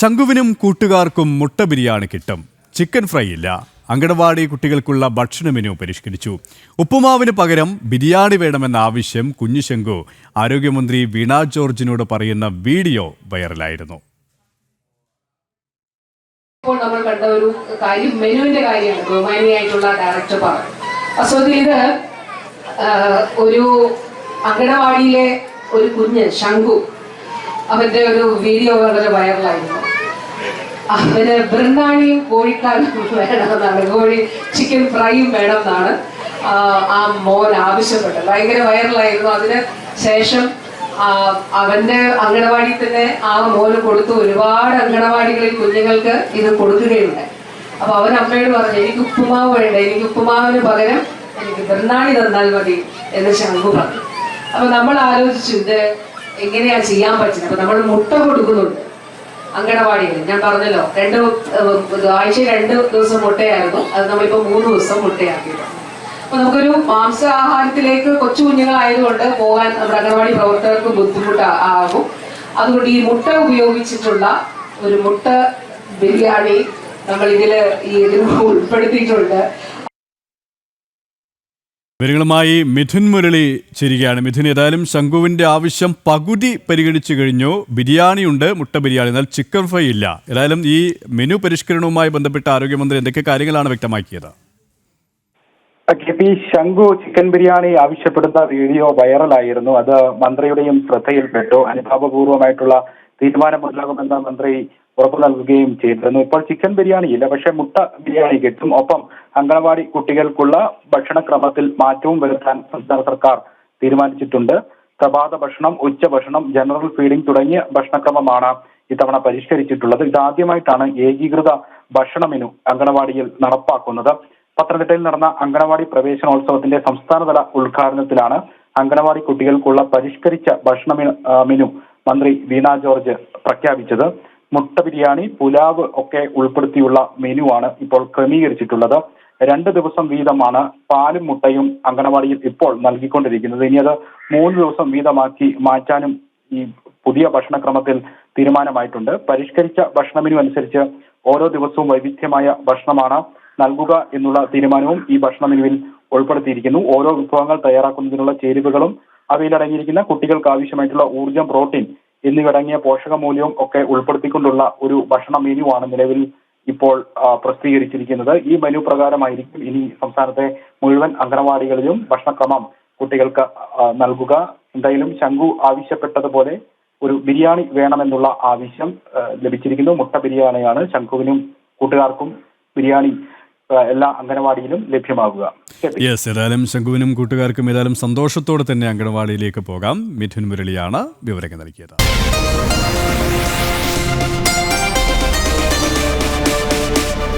ശംഖുവിനും കൂട്ടുകാർക്കും മുട്ട ബിരിയാണി കിട്ടും. ചിക്കൻ ഫ്രൈ ഇല്ല. അങ്കണവാടി കുട്ടികൾക്കുള്ള ഭക്ഷണ മെനു പരിഷ്കരിച്ചു. ഉപ്പുമാവിന് പകരം ബിരിയാണി വേണമെന്ന ആവശ്യം കുഞ്ഞു ശംഖു ആരോഗ്യമന്ത്രി വീണ ജോർജിനോട് പറയുന്ന വീഡിയോ വൈറലായിരുന്നു. ഇപ്പോൾ നമ്മൾ കണ്ട ഒരു കാര്യം മെനുവിന്റെ കാര്യമാണ് ബഹുമാനിയായിട്ടുള്ള ഡയറക്ടർ പറഞ്ഞു. വാസ്തവത്തിൽ ഇത് ഒരു അങ്കണവാടിയിലെ ഒരു കുഞ്ഞ് ശംഖു, അവന്റെ ഒരു വീഡിയോ വളരെ വൈറലായിരുന്നു. അവന് ബൃന്ദാണിയും കോഴിക്കാലും വേണമെന്നാണ്, കോഴി ചിക്കൻ ഫ്രൈയും വേണമെന്നാണ് ആ മോൻ ആവശ്യപ്പെട്ടത്. ഭയങ്കര വൈറലായിരുന്നു. അതിന് ശേഷം അവന്റെ അങ്കണവാടി തന്നെ ആ മോന് കൊടുത്തു. ഒരുപാട് അങ്കണവാടികളിൽ കുഞ്ഞുങ്ങൾക്ക് ഇത് കൊടുക്കുകയുണ്ട്. അപ്പൊ അവൻ അമ്മയോട് പറഞ്ഞു, എനിക്ക് ഉപ്പുമാവ് വേണ്ട, എനിക്ക് ഉപ്പുമാവിന് പകരം എനിക്ക് ബൃന്ദാണി തന്നാൽ മതി എന്ന് ശംഖു പറഞ്ഞു. അപ്പൊ നമ്മൾ ആലോചിച്ചു ഇത് എങ്ങനെയാ ചെയ്യാൻ പറ്റുന്നത്. അപ്പൊ നമ്മൾ മുട്ട കൊടുക്കുന്നുണ്ട് അങ്കണവാടികളിൽ. ഞാൻ പറഞ്ഞല്ലോ, ആഴ്ച 2 ദിവസം മുട്ടയായിരുന്നു, അത് നമ്മളിപ്പോ 3 ദിവസം മുട്ടയാക്കിയിട്ടുണ്ട്. അപ്പൊ നമുക്കൊരു മാംസാഹാരത്തിലേക്ക് കൊച്ചു കുഞ്ഞുങ്ങളായതുകൊണ്ട് പോകാൻ നമ്മുടെ അംഗനവാടി പ്രവർത്തകർക്ക് ബുദ്ധിമുട്ടാകും. അതുകൊണ്ട് ഈ മുട്ട ഉപയോഗിച്ചിട്ടുള്ള ഒരു മുട്ട ബിരിയാണി നമ്മൾ ഇതിൽ ഉൾപ്പെടുത്തിയിട്ടുണ്ട്. വിവരങ്ങളുമായി മിഥുൻ മുരളി ചേരുകയാണ്. മിഥുൻ, ഏതായാലും ശംഖുവിന്റെ ആവശ്യം പകുതി പരിഗണിച്ചു കഴിഞ്ഞു. ബിരിയാണിയുണ്ട്, മുട്ട ബിരിയാണി, എന്നാൽ ചിക്കൻ ഫ്രൈ ഇല്ല. ഏതായാലും ഈ മെനു പരിഷ്കരണവുമായി ബന്ധപ്പെട്ട ആരോഗ്യമന്ത്രി എന്തൊക്കെ കാര്യങ്ങളാണ് വ്യക്തമാക്കിയത്? കെ.പി. ശംഖു ചിക്കൻ ബിരിയാണി ആവശ്യപ്പെടുന്ന വീഡിയോ വൈറലായിരുന്നു. അത് മന്ത്രിയുടെയും ശ്രദ്ധയിൽപ്പെട്ടു. അനുഭാവപൂർവ്വമായിട്ടുള്ള തീരുമാനമുണ്ടാകുമെന്ന് മന്ത്രി ഉറപ്പു നൽകുകയും ചെയ്തിരുന്നു. ഇപ്പോൾ ചിക്കൻ ബിരിയാണി ഇല്ല, പക്ഷെ മുട്ട ബിരിയാണി കിട്ടും. ഒപ്പം അംഗനവാടി കുട്ടികൾക്കുള്ള ഭക്ഷണക്രമത്തിൽ മാറ്റവും വരുത്താൻ സംസ്ഥാന സർക്കാർ തീരുമാനിച്ചിട്ടുണ്ട്. പ്രഭാത ഭക്ഷണം, ഉച്ചഭക്ഷണം, ജനറൽ ഫീഡിംഗ് തുടങ്ങിയ ഭക്ഷണക്രമമാണ് ഇത്തവണ പരിഷ്കരിച്ചിട്ടുള്ളത്. ഇതാദ്യമായിട്ടാണ് ഏകീകൃത ഭക്ഷണ മെനു അംഗനവാടിയിൽ നടപ്പാക്കുന്നത്. പത്തനംതിട്ടയിൽ നടന്ന അംഗനവാടി പ്രവേശനോത്സവത്തിന്റെ സംസ്ഥാനതല ഉദ്ഘാടനത്തിലാണ് അംഗനവാടി കുട്ടികൾക്കുള്ള പരിഷ്കരിച്ച ഭക്ഷണ മെനു മന്ത്രി വീണ ജോർജ് പ്രഖ്യാപിച്ചത്. മുട്ട ബിരിയാണി, പുലാവ് ഒക്കെ ഉൾപ്പെടുത്തിയുള്ള മെനുവാണ് ഇപ്പോൾ ക്രമീകരിച്ചിട്ടുള്ളത്. 2 ദിവസം വീതമാണ് പാലും മുട്ടയും അംഗനവാടിയിൽ ഇപ്പോൾ നൽകിക്കൊണ്ടിരിക്കുന്നത്. ഇനി അത് 3 ദിവസം വീതമാക്കി മാറ്റാനും ഈ പുതിയ ഭക്ഷണക്രമത്തിൽ തീരുമാനമായിട്ടുണ്ട്. പരിഷ്കരിച്ച ഭക്ഷണ മെനു അനുസരിച്ച് ഓരോ ദിവസവും വൈവിധ്യമായ ഭക്ഷണമാണ് നൽകുക എന്നുള്ള തീരുമാനവും ഈ ഭക്ഷണ മെനുവിൽ ഉൾപ്പെടുത്തിയിരിക്കുന്നു. ഓരോ വിഭവങ്ങൾ തയ്യാറാക്കുന്നതിനുള്ള ചേരുവകളും അവയിലടങ്ങിയിരിക്കുന്ന കുട്ടികൾക്ക് ആവശ്യമായിട്ടുള്ള ഊർജ്ജം, പ്രോട്ടീൻ എന്നിവയടങ്ങിയ പോഷകമൂല്യവും ഒക്കെ ഉൾപ്പെടുത്തിക്കൊണ്ടുള്ള ഒരു ഭക്ഷണ മെനുവാണ് നിലവിൽ ഇപ്പോൾ പ്രസിദ്ധീകരിച്ചിരിക്കുന്നത്. ഈ മെനു പ്രകാരമായിരിക്കും ഇനി സംസ്ഥാനത്തെ മുഴുവൻ അംഗനവാടികളിലും ഭക്ഷണക്രമം കുട്ടികൾക്ക് നൽകുക. എന്തായാലും ശംഖു ആവശ്യപ്പെട്ടതുപോലെ ഒരു ബിരിയാണി വേണമെന്നുള്ള ആവശ്യം ലഭിച്ചിരിക്കുന്നു. മുട്ട ബിരിയാണിയാണ് ശംഖുവിനും കൂട്ടുകാർക്കും ബിരിയാണി എല്ലാ അംഗനവാടിയിലും ലഭ്യമാകുക. ഏതായാലും ശംഖുവിനും കൂട്ടുകാർക്കും ഏതായാലും സന്തോഷത്തോടെ തന്നെ അംഗനവാടിയിലേക്ക് പോകാം. മിഥുൻ മുരളിയാണ് വിവരങ്ങൾ നൽകിയത്.